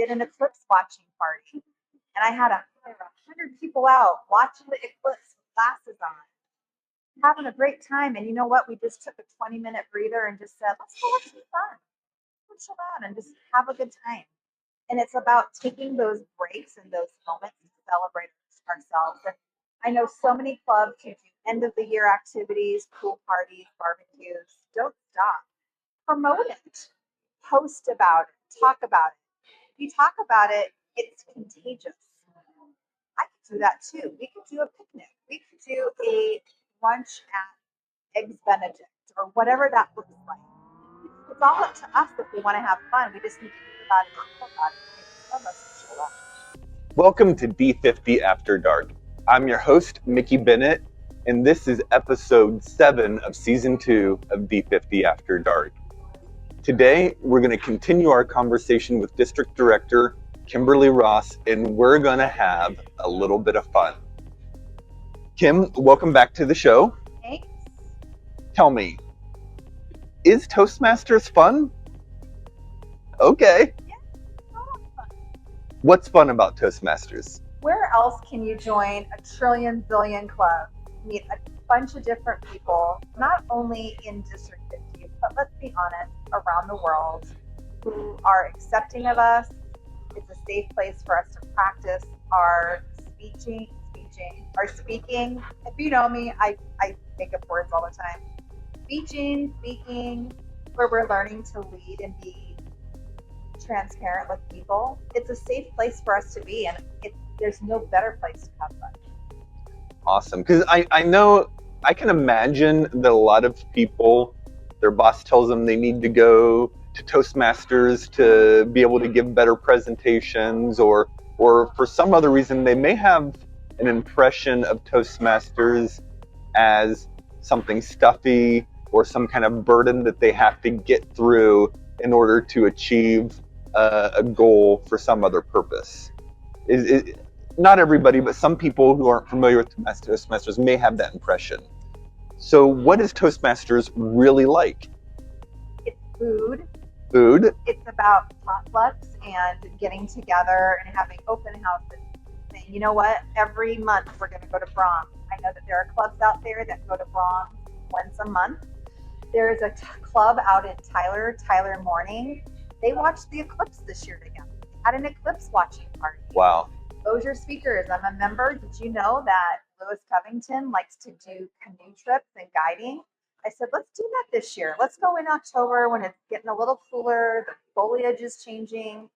did an eclipse watching party, and I had there were 100 people out watching the eclipse with glasses on, having a great time. And you know what? We just took a 20-minute breather and just said, let's go have some fun. Let's chill out and just have a good time. And it's about taking those breaks and those moments to celebrate ourselves. And I know so many clubs who do end of the year activities, pool parties, barbecues. Don't stop. Promote it. Post about it. Talk about it. If you talk about it, it's contagious. I could do that too. We could do a picnic. We could do a lunch at Eggs Benedict or whatever that looks like. It's all up to us if we want to have fun. We just need to think about it and talk about it. And let's show up. Welcome to D50 After Dark. I'm your host, Mickey Bennett, and this is episode 7 of season 2 of D50 After Dark. Today, we're going to continue our conversation with District Director Kimberly Ross, and we're going to have a little bit of fun. Kim, welcome back to the show. Thanks. Tell me, is Toastmasters fun? Okay. Yeah, it's a lot of fun. What's fun about Toastmasters? Where else can you join a trillion zillion club, meet a bunch of different people, not only in District 50, but let's be honest, around the world, who are accepting of us. It's a safe place for us to practice our speaking. If you know me, I make up words all the time. Speaking, where we're learning to lead and be transparent with people. It's a safe place for us to be, and there's no better place to have fun. Awesome, because I know, I can imagine that a lot of people, their boss tells them they need to go to Toastmasters to be able to give better presentations, or for some other reason they may have an impression of Toastmasters as something stuffy or some kind of burden that they have to get through in order to achieve a goal for some other purpose. Not everybody, but some people who aren't familiar with Toastmasters may have that impression. So what is Toastmasters really like? It's food. It's about potlucks and getting together and having open houses. Saying, you know what, every month we're going to go to Brahms. I know that there are clubs out there that go to Brahms once a month. There's a club out in Tyler Morning. They watched the eclipse this year together. They had an eclipse watching party. Wow. Those are speakers. I'm a member. Did you know that Lewis Covington likes to do canoe trips and guiding? I said, let's do that this year. Let's go in October when it's getting a little cooler, the foliage is changing,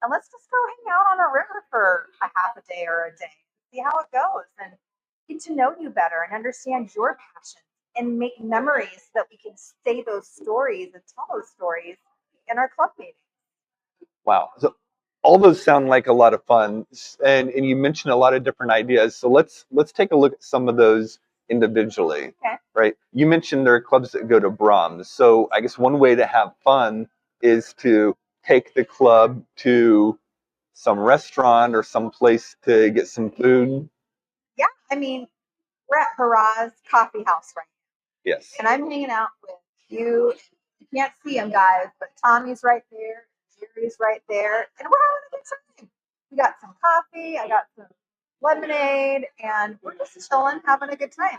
and let's just go hang out on a river for a half a day or a day, see how it goes, and get to know you better and understand your passions and make memories so that we can say those stories and tell those stories in our club meetings. Wow. So all those sound like a lot of fun, and you mentioned a lot of different ideas. So let's take a look at some of those individually. Okay. Right? You mentioned there are clubs that go to Brahms. So I guess one way to have fun is to take the club to some restaurant or some place to get some food. Yeah, I mean, we're at Hurrah's Coffee House right now. Yes. And I'm hanging out with you. You can't see him, guys, but Tommy's right there. Jerry's right there. And we're having a good time. We got some coffee. I got some lemonade. And we're just chilling, having a good time.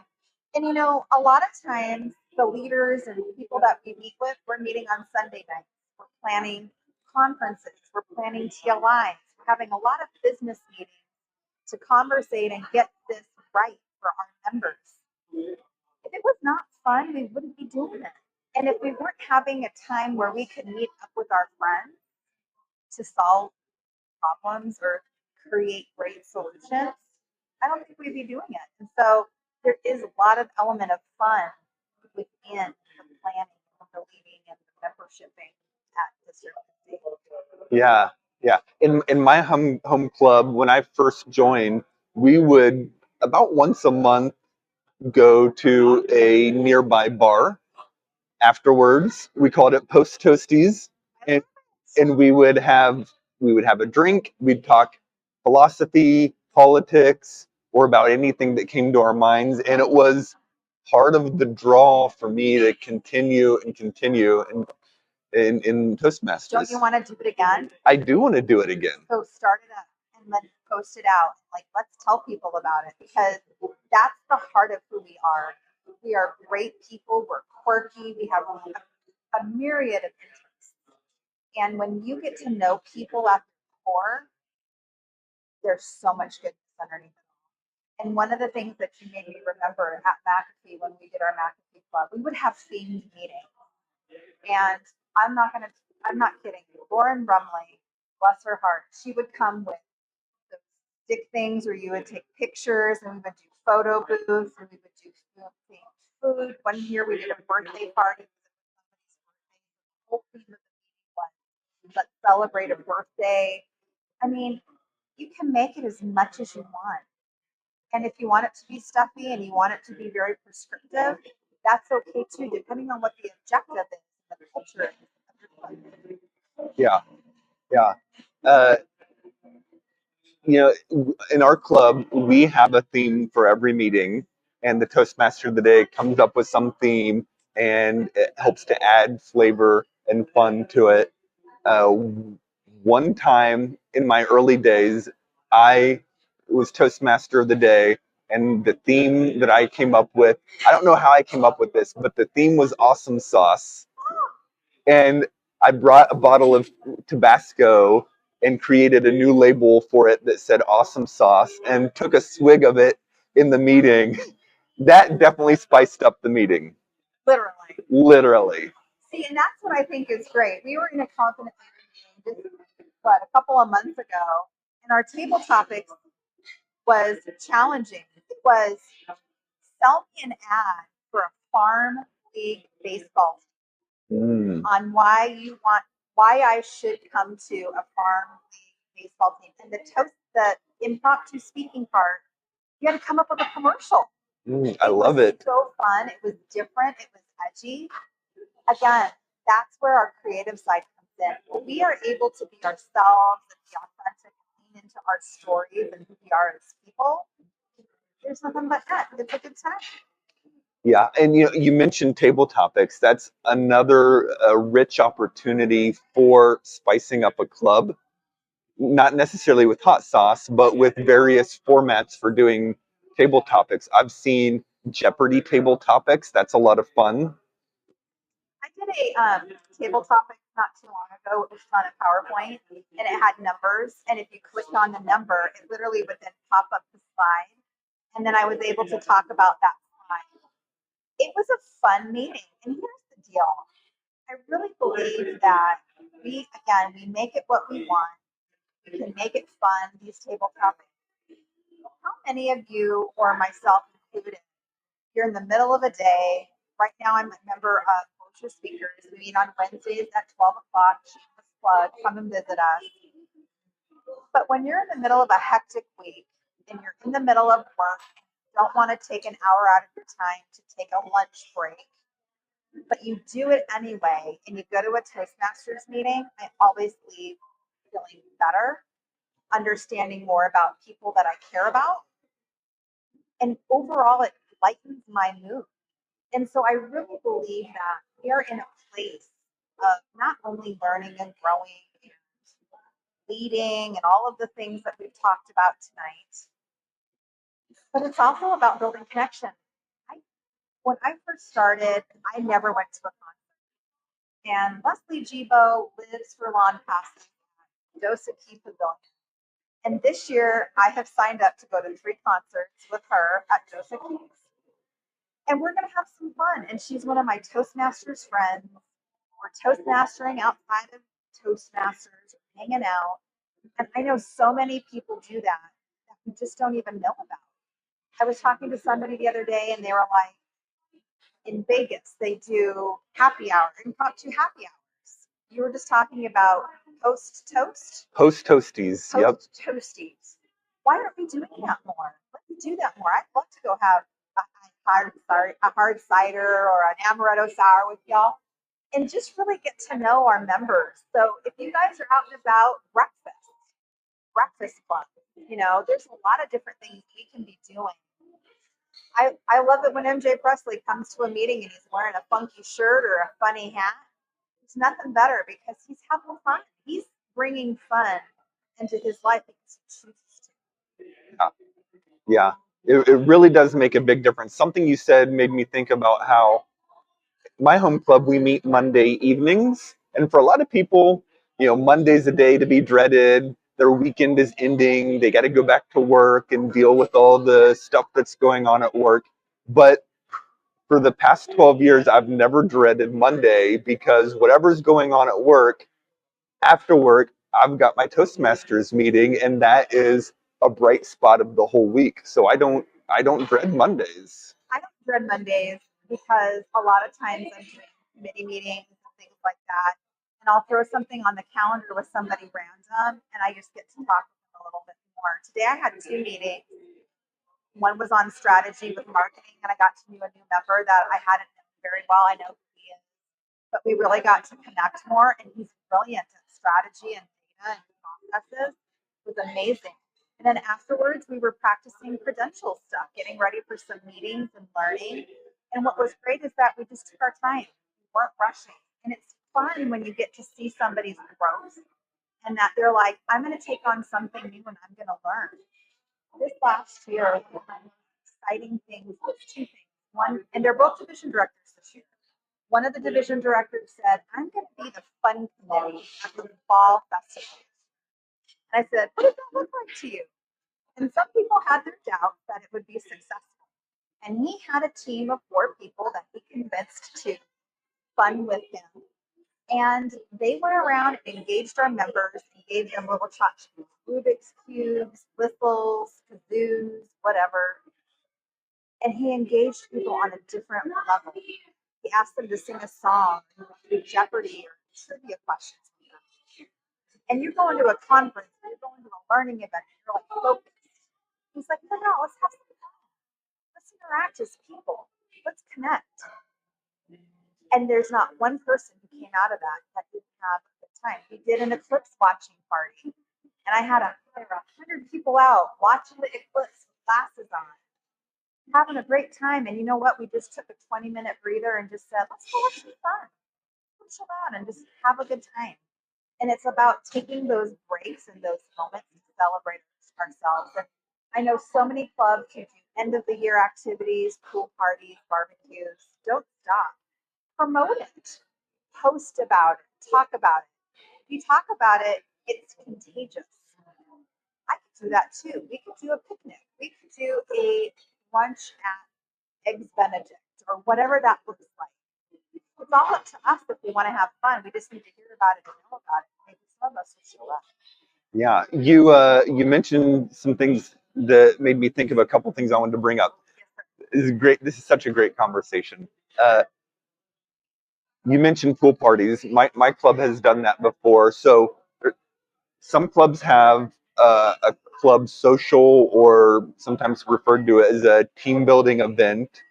And, you know, a lot of times the leaders and people that we meet with, we're meeting on Sunday nights. We're planning conferences. We're planning TLIs. We're having a lot of business meetings to conversate and get this right for our members. If it was not fun, we wouldn't be doing it. And if we weren't having a time where we could meet up with our friends to solve problems or create great solutions, I don't think we'd be doing it. And so there is a lot of element of fun within the planning, the leading, and the membershiping at District 50. Yeah. In my home club, when I first joined, we would about once a month go to a nearby bar. Afterwards, we called it post Toasties, and we would have a drink. We'd talk philosophy, politics, or about anything that came to our minds, and it was part of the draw for me to continue. in Toastmasters. Don't you want to do it again? I do want to do it again. So start it up and then post it out. Like, let's tell people about it, because that's the heart of who we are. We are great people. We're quirky. We have a myriad of interests. And when you get to know people at the core, there's so much goodness underneath it. And one of the things that you made me remember at McAfee, when we did our McAfee Club, we would have themed meetings. And I'm not kidding you. Lauren Rumley, bless her heart, she would come with the stick things where you would take pictures, and we would do photo booths, and we would do food. One year we did a birthday party. The whole theme of the meeting was, let's celebrate a birthday. I mean, you can make it as much as you want. And if you want it to be stuffy and you want it to be very prescriptive, that's okay too, depending on what the objective is, the culture is. Yeah, yeah. In our club, we have a theme for every meeting, and the Toastmaster of the day comes up with some theme, and it helps to add flavor and fun to it. One time in my early days, I was Toastmaster of the day, and the theme that I came up with, I don't know how I came up with this, but the theme was awesome sauce. And I brought a bottle of Tabasco and created a new label for it that said awesome sauce, and took a swig of it in the meeting. That definitely spiced up the meeting. Literally. See, and that's what I think is great. We were in a confidence meeting a couple of months ago, and our table topics was challenging. It was, sell me an ad for a farm league baseball team on why I should come to a farm league baseball team. And the impromptu speaking part, you had to come up with a commercial. I love it. So fun. It was different. It was edgy. Again, that's where our creative side comes in. We are able to be ourselves and be authentic and lean into our stories and who we are as people. There's nothing but that. It's a good time. Yeah, and you mentioned table topics. That's another rich opportunity for spicing up a club. Not necessarily with hot sauce, but with various formats for doing table topics. I've seen Jeopardy table topics. That's a lot of fun. I did a table topic not too long ago. It was on a PowerPoint, and it had numbers. And if you clicked on the number, it literally would then pop up the slide. And then I was able to talk about that slide. It was a fun meeting. And here's the deal. I really believe that we make it what we want. We can make it fun, these table topics. How many of you, or myself included, you're in the middle of a day? Right now, I'm a member of Culture Speakers. We meet on Wednesdays at 12 o'clock. Shameless plug, come and visit us. But when you're in the middle of a hectic week and you're in the middle of work, and you don't want to take an hour out of your time to take a lunch break, but you do it anyway, and you go to a Toastmasters meeting, I always leave feeling better, understanding more about people that I care about. And overall, it lightens my mood. And so I really believe that we are in a place of not only learning and growing and leading and all of the things that we've talked about tonight, but it's also about building connection. When I first started, I never went to a concert. And Leslie Gibo lives for lawn passing at Dosaki Pavilion. And this year, I have signed up to go to 3 concerts with her at Dosaki's. And we're going to have some fun. And she's one of my Toastmasters friends. We're Toastmastering outside of Toastmasters, hanging out. And I know so many people do that we just don't even know about. I was talking to somebody the other day, and they were like, in Vegas, they do happy hour, impromptu happy hours. You were just talking about Post Toasties. Yep. Toasties. Why aren't we doing that more? Let's do that more. I'd love to go have a hard cider or an amaretto sour with y'all and just really get to know our members. So if you guys are out and about, breakfast club, there's a lot of different things we can be doing. I love it when MJ Presley comes to a meeting and he's wearing a funky shirt or a funny hat. There's nothing better because he's having fun. He's bringing fun into his life because he chooses to. Yeah. Yeah. It really does make a big difference. Something you said made me think about how my home club, we meet Monday evenings. And for a lot of people, Monday's a day to be dreaded. Their weekend is ending. They got to go back to work and deal with all the stuff that's going on at work. But for the past 12 years, I've never dreaded Monday because whatever's going on at work, after work, I've got my Toastmasters meeting, and that is a bright spot of the whole week. So I don't dread Mondays. I don't dread Mondays because a lot of times I'm doing committee meetings and things like that. And I'll throw something on the calendar with somebody random and I just get to talk with them a little bit more. Today I had two meetings. One was on strategy with marketing, and I got to know a new member that I hadn't known very well. I know who he is, but we really got to connect more, and he's brilliant at strategy and data and processes. It was amazing. And then afterwards, we were practicing credential stuff, getting ready for some meetings and learning. And what was great is that we just took our time. We weren't rushing. And it's fun when you get to see somebody's growth and that they're like, I'm going to take on something new and I'm going to learn. This last year, one of the most exciting things was two things. One, and they're both division directors this year. One of the division directors said, I'm going to be the fun committee at the fall festival. And I said, what does that look like to you? And some people had their doubts that it would be successful. And he had a team of 4 people that he convinced to fun with him. And they went around and engaged our members and gave them little tchotchkes, Rubik's Cubes, whistles, kazoos, whatever. And he engaged people on a different level. He asked them to sing a song, do Jeopardy or trivia questions. And you're going to a conference, you're going to a learning event, you're like focused. He's like, no, let's have some fun. Let's interact as people. Let's connect. And there's not one person who came out of that didn't have a good time. We did an eclipse watching party, and I had 100 people out watching the eclipse with glasses on, having a great time. And you know what? We just took a 20-minute breather and just said, let's go have some fun. Let's chill out and just have a good time. And it's about taking those breaks and those moments to celebrate ourselves. And I know so many clubs who do end of the year activities, pool parties, barbecues. Don't stop. Promote it, post about it, talk about it. If you talk about it, it's contagious. I could do that too. We could do a picnic. We could do a lunch at Eggs Benedict or whatever that looks like. It's all up to us if we want to have fun. We just need to hear about it and know about it. Maybe some of us will show up. Yeah, you mentioned some things that made me think of a couple things I wanted to bring up. This is great. This is such a great conversation. You mentioned pool parties. My club has done that before. So some clubs have a club social, or sometimes referred to as a team building event,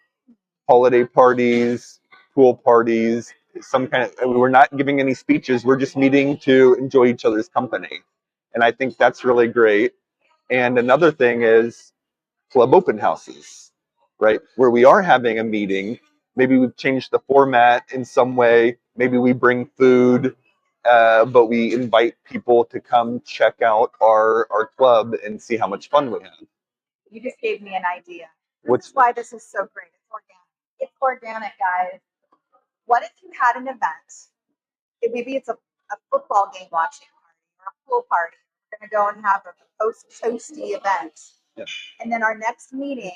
holiday parties, pool parties, some kind of, we're not giving any speeches. We're just meeting to enjoy each other's company. And I think that's really great. And another thing is club open houses, right? Where we are having a meeting. Maybe we've changed the format in some way. Maybe we bring food, but we invite people to come check out our club and see how much fun we have. You just gave me an idea. What's That's why this is so great. It's organic. It's organic, guys. What if you had an event? Maybe it's a football game watching party or a pool party. We're going to go and have a post-toasty event. Yeah. And then our next meeting,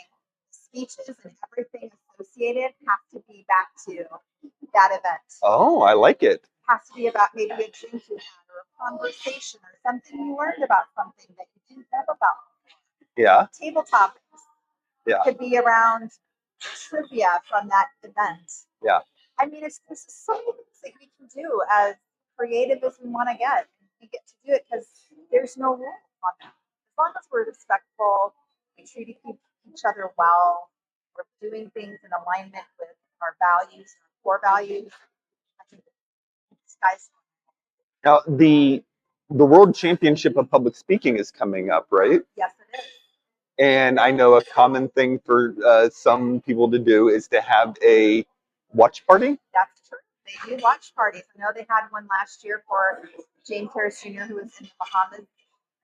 speeches and everything associated have to be back to that event. Oh, I like it. Has to be about maybe a drink you had or a conversation or something you learned about something that you didn't know about. Yeah. Table topics. Yeah. Could be around trivia from that event. Yeah. I mean, there's so many things that we can do as creative as we want to get. We get to do it because there's no rule on that. As long as we're respectful, we treat each other well, we're doing things in alignment with our values, our core values. I think the sky's Now the World Championship of Public Speaking is coming up, right? yes, it is. And I know a common thing for some people to do is to have a watch party. That's true. They do watch parties. I know they had one last year for James Harris Jr., who was in the Bahamas.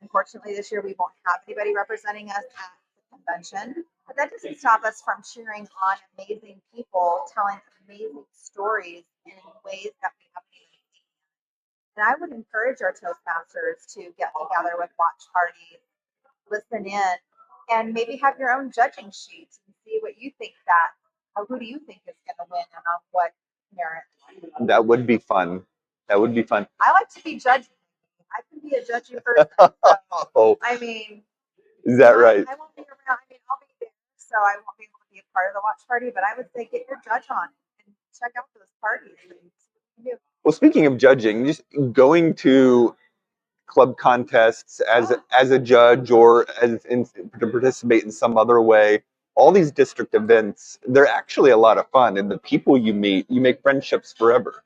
Unfortunately, this year we won't have anybody representing us at the convention. But that doesn't stop us from cheering on amazing people telling amazing stories in ways that we haven't even seen. And I would encourage our Toastmasters to get together with watch parties, listen in, and maybe have your own judging sheets and see what you think who do you think is going to win and on what merit. That would be fun. That would be fun. I like to be judging. I can be a judging person. So, Oh, I mean, is that right? I won't be around. I mean, I'll be there, so I won't be able to be a part of the watch party. But I would say get your judge on and check out those parties and see what you can do. Well, speaking of judging, just going to club contests as a judge or to participate in some other way, all these district events, they're actually a lot of fun. And the people you meet, you make friendships forever.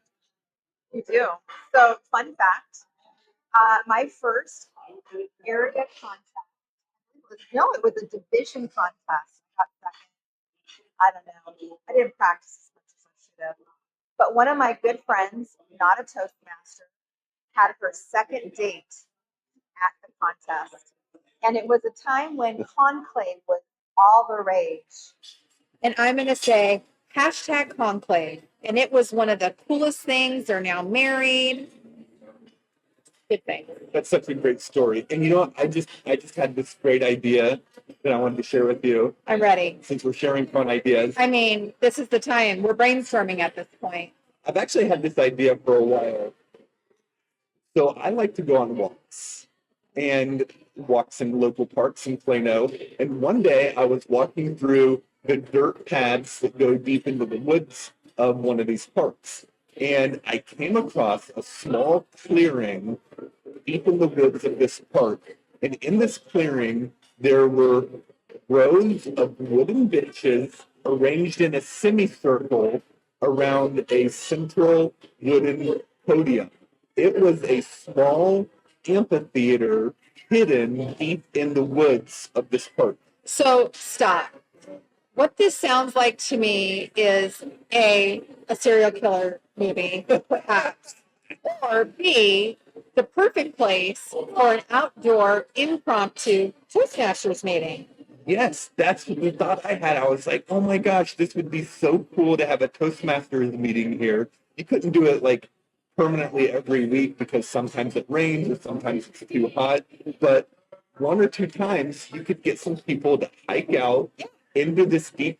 You do. So, fun fact, my first area contest, it was a division contest. I got second. I don't know. I didn't practice as much as I should have. But one of my good friends, not a Toastmaster, had her second date at the contest. And it was a time when conclave was all the rage. And I'm going to say hashtag conclave. And it was one of the coolest things. They're now married. Good thing. That's such a great story. And you know what? I just had this great idea that I wanted to share with you. I'm ready. Since we're sharing fun ideas. I mean, this is the time. We're brainstorming at this point. I've actually had this idea for a while. So I like to go on walks and walks in local parks in Plano. And one day I was walking through the dirt paths that go deep into the woods of one of these parks. And I came across a small clearing deep in the woods of this park. And in this clearing, there were rows of wooden benches arranged in a semicircle around a central wooden podium. It was a small amphitheater hidden deep in the woods of this park. So stop. What this sounds like to me is a serial killer movie, perhaps, or B, the perfect place for an outdoor impromptu Toastmasters meeting. Yes, that's the thought I had. I was like, oh my gosh, this would be so cool to have a Toastmasters meeting here. You couldn't do it like permanently every week because sometimes it rains or sometimes it's too hot. But one or two times you could get some people to hike out into this deep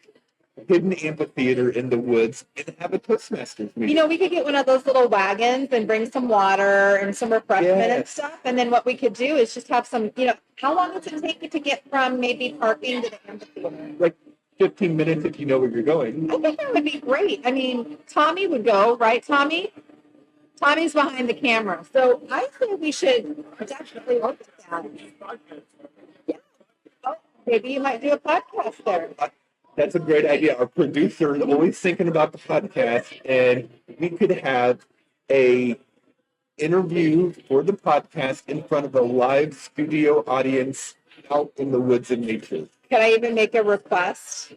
hidden amphitheater in the woods and have a Toastmasters meeting. You know, we could get one of those little wagons and bring some water and some refreshment and stuff. And then what we could do is just have some, how long does it take you to get from maybe parking to the amphitheater? Like 15 minutes if you know where you're going. I think that would be great. I mean, Tommy would go, right, Tommy? Tommy's behind the camera. So I think we should definitely look at that. Yeah. Oh, maybe you might do a podcast there. That's a great idea. Our producer is always thinking about the podcast, and we could have a interview for the podcast in front of a live studio audience out in the woods and nature. Can I even make a request?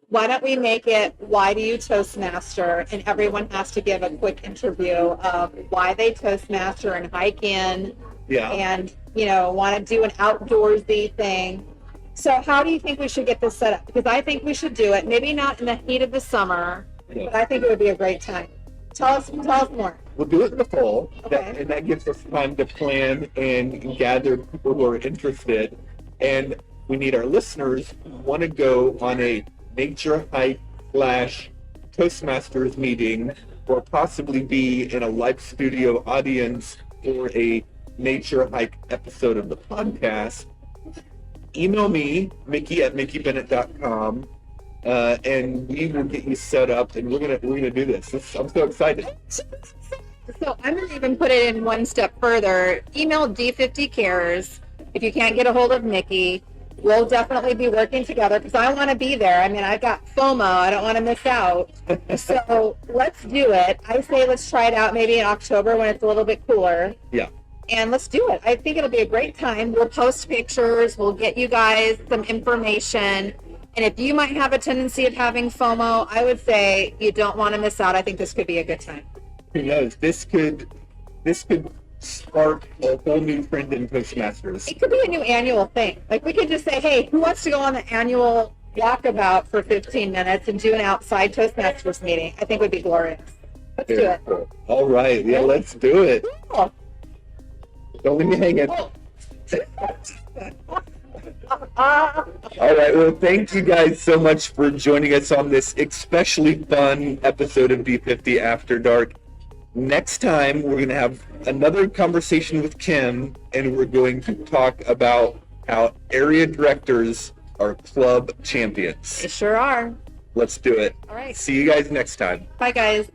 Why don't we make it, why do you Toastmaster? And everyone has to give a quick interview of why they Toastmaster and hike in and, want to do an outdoorsy thing. So how do you think we should get this set up? Because I think we should do it, maybe not in the heat of the summer, but I think it would be a great time. Tell us more. We'll do it in the fall, Okay. and that gives us time to plan and gather people who are interested. And we need our listeners who want to go on a nature hike / Toastmasters meeting, or possibly be in a live studio audience for a nature hike episode of the podcast. Email me, Mickey at MickeyBennett.com, and we will get you set up, and we're gonna do this. I'm so excited. So I'm gonna even put it in one step further. Email D50 Cares if you can't get a hold of Mickey. We'll definitely be working together because I want to be there. I mean, I've got FOMO. I don't want to miss out. So let's do it. I say let's try it out maybe in October when it's a little bit cooler. Yeah. And let's do it. I think it'll be a great time. We'll post pictures. We'll get you guys some information. And if you might have a tendency of having FOMO, I would say you don't want to miss out. I think this could be a good time. Who knows? This could spark a whole new trend in Toastmasters. It could be a new annual thing. Like we could just say, hey, who wants to go on the annual walkabout for 15 minutes and do an outside Toastmasters meeting? I think would be glorious. Let's do it. Cool. All right, yeah, let's do it. Cool. Don't leave me hanging. Cool. All right, well, thank you guys so much for joining us on this especially fun episode of D50 After Dark. Next time, we're going to have another conversation with Kim, and we're going to talk about how area directors are club champions. They sure are. Let's do it. All right. See you guys next time. Bye, guys.